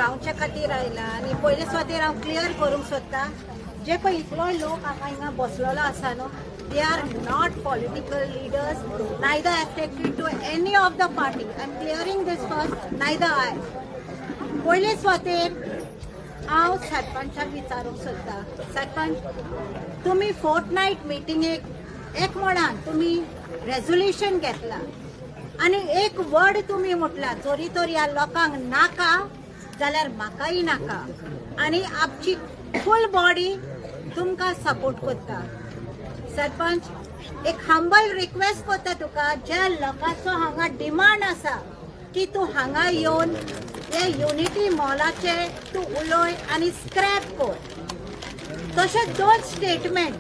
गांवच्या खातीर आयला आनी पयले सुवातेर हांव क्लियर करूंक सोदता जे पळय इतलो लोक हांगा हिंगा बसलेलो आसा न्हू they are not political leaders, neither affected to any of the party. I'm clearing this first, neither I. पयले सुवातेर हांव सरपंचाक विचारूंक सोदता सरपंच तुमी फोर्टनायट मिटिंगेक एक म्हणान तुमी रेजोल्युशन घेतला आनी एक वर्ड तुमी म्हटला जोरी तोर ह्या लोकांक नाका जाल्यार म्हाकाय नाका आनी आमची फूल बॉडी तुमकां सपोर्ट करता सरपंच एक हंबल रिक्वेस्ट करता तुका ज्या लोकांचो हांगा डिमांड आसा की तूं हांगा येवन हे युनिटी मॉलाचे तूं उलय आनी स्क्रॅप कर तशेंच दोन स्टेटमेंट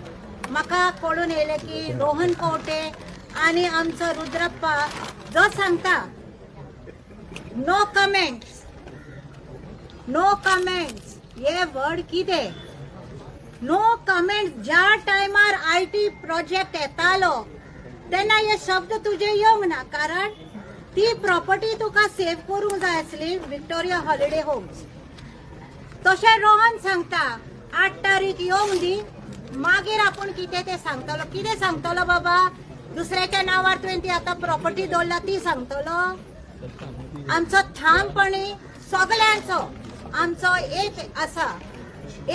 म्हाका कळून येयले की रोहन कवटे आनी आमचो रुद्रप्पा जो सांगता नो कमेंट्स हे वर्ड कितें नो कमेंट ज्या टायमार IT प्रोजेक्ट येतालो तेन्ना हे शब्द तुजे येवंक ना कारण ती प्रॉपर्टी तुका सेव करूंक जाय आसली विक्टोरिया हॉलिडे होम्स तशें रोहन सांगता 8 तारीख येवंक दी मागीर आपूण कितें तें सांगतलो कितें सांगतलो बाबा दुसऱ्याच्या नांवार तुवें ती आतां प्रॉपर्टी दवरला ती सांगतलो आमचो ठामपणी सगळ्यांचो आमचो एक आसा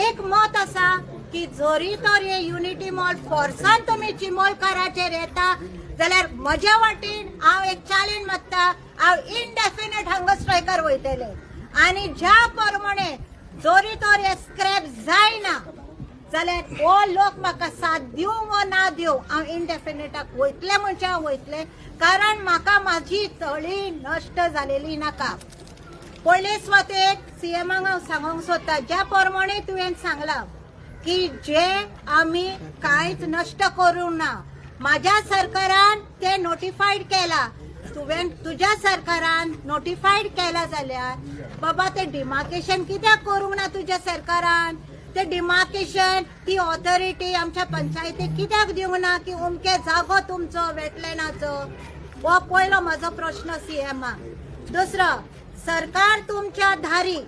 एक मत आसा की जोरी तर हे युनिटी मॉल फोर्सान तुमी चिमोलकाराचेर येता जाल्यार म्हज्या वाटेन हांव एक चॅलेंज मारता हांव इनडेफिनेट हांगा स्ट्रायकार वयतले आनी ज्या प्रमाणे जोरी तर हे स्क्रॅप जायना जाल्यार हो लोक म्हाका साथ दिवं वा ना दिवं हांव इनडेफिनेटाक वयतले म्हणजे हांव वयतले कारण म्हाका म्हाजी तळी नश्ट जालेली नाका पयले सुवातेर CMाक हांव सांगूंक सोदता ज्या प्रमाणे तुवें सांगला की जे आमी कांयच नश्ट करूंक ना म्हाज्या सरकारान ते नोटिफायड केला तुवें तुज्या सरकारान नोटिफायड केला जाल्यार बाबा ते डिमार्केशन कित्याक करूंक ना तुज्या सरकारान ते डिमार्केशन ती ऑथॉरिटी आमच्या पंचायतीक कित्याक दिवंक ना की अमके जागो तुमचो वेटलँडाचो हो पयलो म्हजो प्रश्न CMाक दुसरो सरकार तुमच्या दारी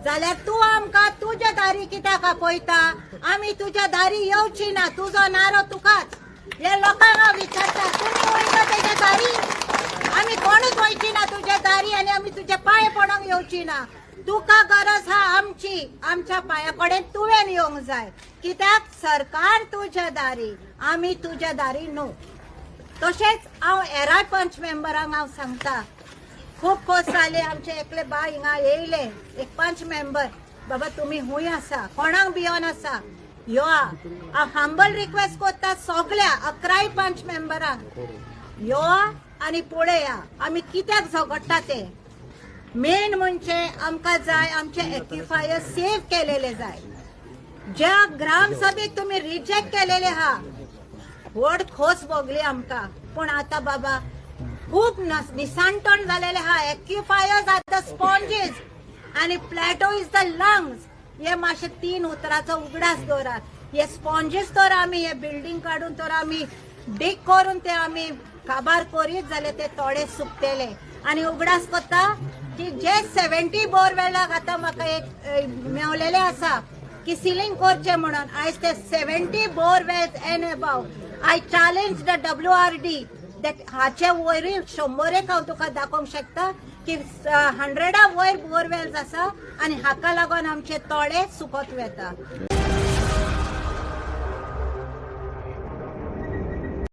जाल्यार तूं आमकां तुज्या दारी कित्याक आपयता आमी तुज्या दारी येवची ना तुजो नारो तुकाच हे लोकांक हांव विचारता तुमी वयता तेज्या दारी आमी कोणूच वयची ना तुज्या दारी आनी आमी तुजे पांय पडोंक येवची ना तुका गरज हा आमची आमच्या पांया कडेन तुवें येवंक जाय कित्याक सरकार तुज्या दारी आमी तुज्या दारी न्हू तशेंच हांव हेराय पंच मेंबरांक हांव सांगता खूब खोस जाले आमचे एकले बाय हिंगा येयले एक पंच मेंबर बाबा तुम्ही हुंय आसा कोणाक भियोन आसा यो हांव हंबल रिक्वेस्ट करता सगळ्या 11 पंच मेंबरांक यो आनी पळया आमी कित्याक झगडटा ते मेन म्हणजे आमकां जाय आमचे एक्युफायर सेव केलेले जाय ज्या ग्रामसभेक तुम्ही रिजेक्ट केलेले हा व्हड खोस भोगली आमकां पूण आतां बाबा खूप निसांतण झालेले हा एक्युफायर्स आर द स्पॉन्जेस आणि प्लॅटो इज द लंग्स हे मातशे 3 उतराचो उगडास दवरात हे स्पॉन्जेस तर आमी हे बिल्डिंग काडून तर आमी डीग करून ते आमी काबार करीत जाल्यार ते थोडे सुकतेले आणि उगडास करता की जे 70 बोरवेलाक आतां म्हाका एक मेवलेले आसा की सिलींग करचे म्हणून आयज ते 70 borewells and above I challenge the WRD हाचे वयर 100 हांव तुका दाखोवंक शकता की 100 वयर बोरवेल्स आसा आनी हाका लागून आमचे तळे सुकत वेता